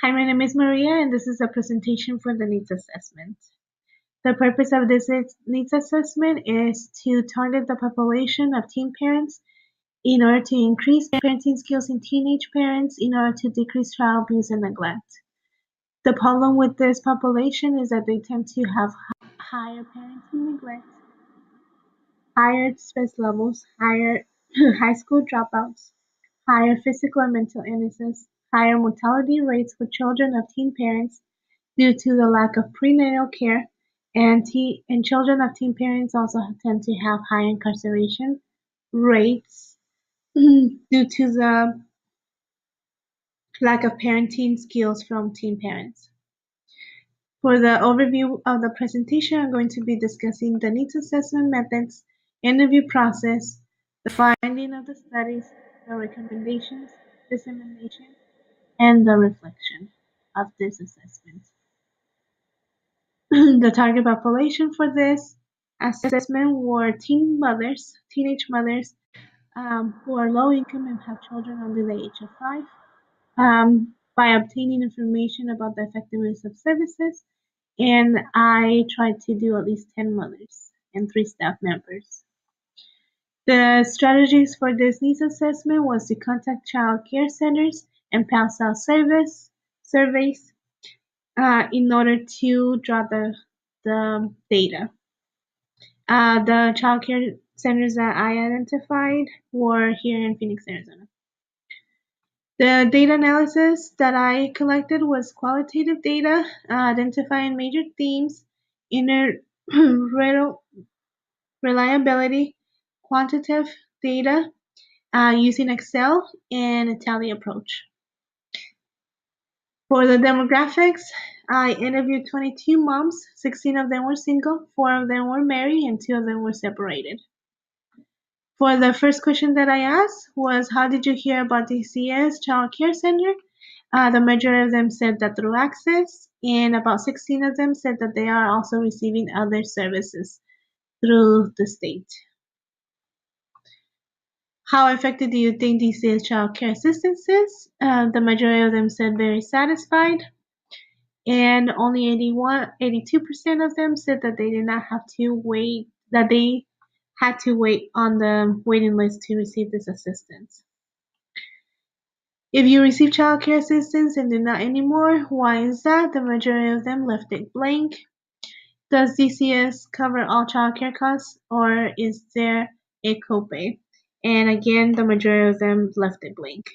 Hi, my name is Maria, and this is a presentation for the needs assessment. The purpose of this needs assessment is to target the population of teen parents in order to increase parenting skills in teenage parents in order to decrease child abuse and neglect. The problem with this population is that they tend to have higher parenting neglect, higher stress levels, higher high school dropouts, higher physical and mental illnesses, higher mortality rates for children of teen parents due to the lack of prenatal care, and children of teen parents also tend to have high incarceration rates due to the lack of parenting skills from teen parents. For the overview of the presentation, I'm going to be discussing the needs assessment methods, interview process, the finding of the studies, the recommendations, dissemination, and the reflection of this assessment. The target population for this assessment were teenage mothers who are low income and have children under the age of 5. By obtaining information about the effectiveness of services, and I tried to do at least 10 mothers and 3 staff members. The strategies for this needs assessment was to contact child care centers and pass out surveys in order to draw the data. The child care centers that I identified were here in Phoenix, Arizona. The data analysis that I collected was qualitative data, identifying major themes, inner reliability, quantitative data, using Excel and a tally approach. For the demographics, I interviewed 22 moms, 16 of them were single, 4 of them were married, and 2 of them were separated. For the first question that I asked was, how did you hear about DCS Child Care Center? The majority of them said that through Access, and about 16 of them said that they are also receiving other services through the state. How effective do you think DCS Child Care Assistance is? The majority of them said very satisfied, and only 82% of them said that they did not have to wait, that they had to wait on the waiting list to receive this assistance. If you receive child care assistance and do not anymore, why is that? The majority of them left it blank. Does DCS cover all child care costs, or is there a copay? And again, the majority of them left it blank.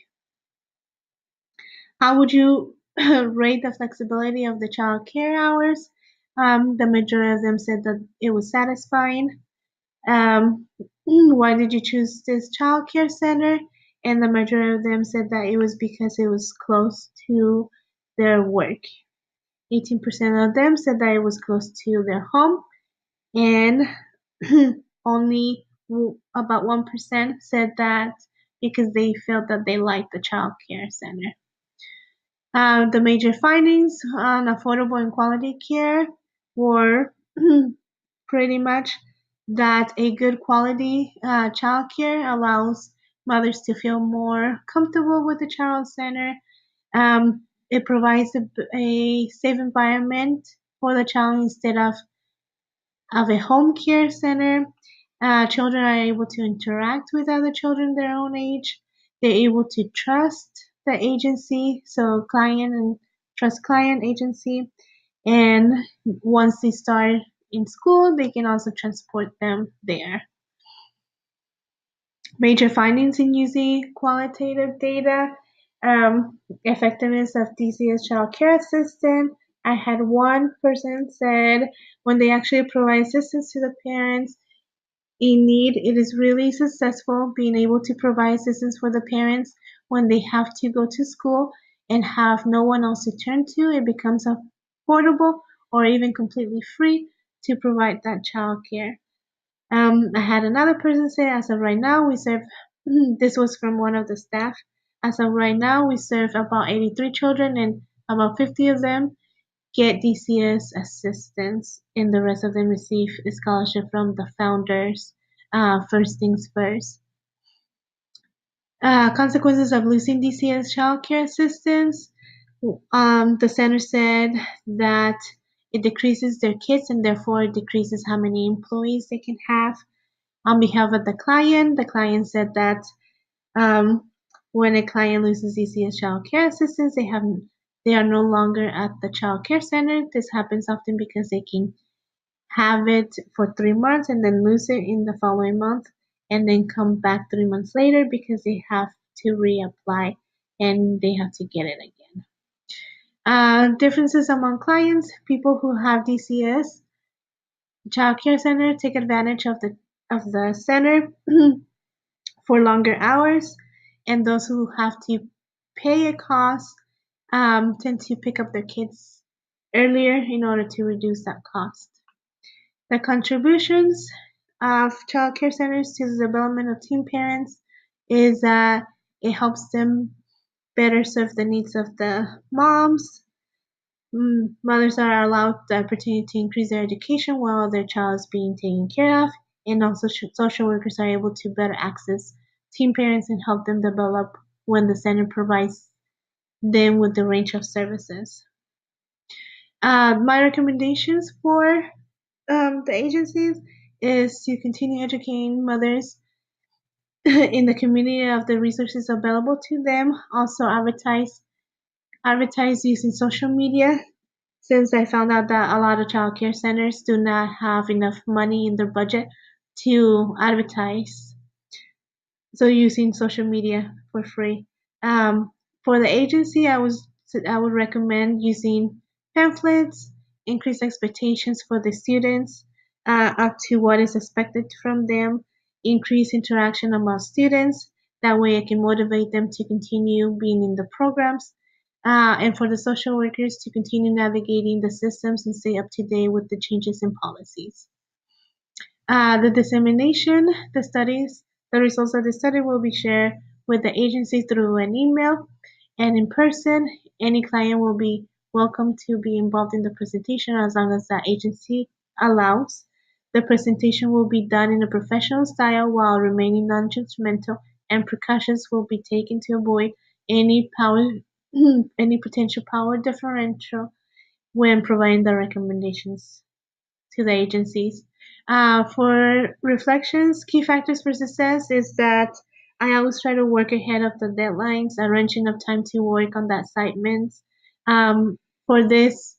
How would you rate the flexibility of the child care hours? The majority of them said that it was satisfying. Why did you choose this child care center? And the majority of them said that it was because it was close to their work. 18% of them said that it was close to their home, and only about 1% said that because they felt that they liked the child care center. The major findings on affordable and quality care were pretty much that a good quality childcare allows mothers to feel more comfortable with the child center. It provides a safe environment for the child instead of a home care center. Children are able to interact with other children their own age. They're able to trust the agency, so client and trust client agency. And once they start in school, they can also transport them there. Major findings in using qualitative data, effectiveness of DCS Child Care Assistant. I had one person said when they actually provide assistance to the parents in need, it is really successful being able to provide assistance for the parents when they have to go to school and have no one else to turn to. It becomes affordable or even completely free to provide that child care. I had another person say, as of right now, we serve, this was from one of the staff, as of right now, we serve about 83 children, and about 50 of them get DCS assistance, and the rest of them receive a scholarship from the founders. First things first. Consequences of losing DCS child care assistance. The center said that it decreases their kids and therefore it decreases how many employees they can have. On behalf of the client said that um, when a client loses ECS child care assistance, they are no longer at the child care center. This happens often because they can have it for 3 months and then lose it in the following month and then come back 3 months later because they have to reapply and they have to get it again. Differences among clients: people who have DCS child care center take advantage of the center for longer hours, and those who have to pay a cost tend to pick up their kids earlier in order to reduce that cost. The contributions of child care centers to the development of teen parents is that it helps them better serve the needs of the moms. Mothers are allowed the opportunity to increase their education while their child is being taken care of, and also social workers are able to better access teen parents and help them develop when the center provides them with the range of services. My recommendations for the agencies is to continue educating mothers in the community of the resources available to them. Also advertise using social media, since I found out that a lot of childcare centers do not have enough money in their budget to advertise. So using social media for free. Um, for the agency, I would recommend using pamphlets, increase expectations for the students up to what is expected from them, increase interaction among students. That way, it can motivate them to continue being in the programs. And for the social workers to continue navigating the systems and stay up to date with the changes in policies. The dissemination, the results of the study will be shared with the agency through an email and in person. Any client will be welcome to be involved in the presentation as long as the agency allows. The presentation will be done in a professional style while remaining non-judgmental, and precautions will be taken to avoid any power, any potential power differential when providing the recommendations to the agencies. For reflections, key factors for success is that I always try to work ahead of the deadlines, arrange enough time to work on the assignments. For this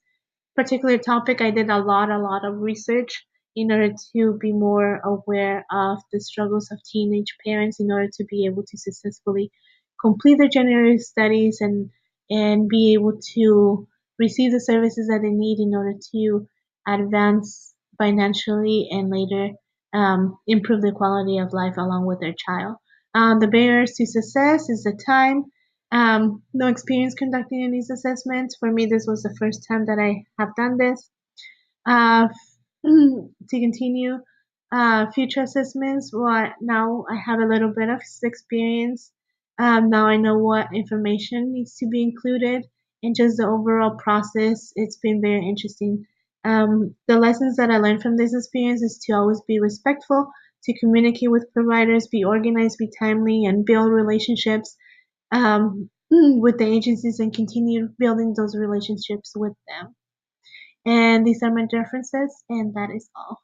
particular topic, I did a lot of research in order to be more aware of the struggles of teenage parents in order to be able to successfully complete their general studies and be able to receive the services that they need in order to advance financially and later improve the quality of life along with their child. The barriers to success is the time. No experience conducting a needs assessment. For me, this was the first time that I have done this. Uh, to continue future assessments, now I have a little bit of experience. Now I know what information needs to be included and just the overall process. It's been very interesting. The lessons that I learned from this experience is to always be respectful, to communicate with providers, be organized, be timely, and build relationships with the agencies and continue building those relationships with them. And these are my references, and that is all.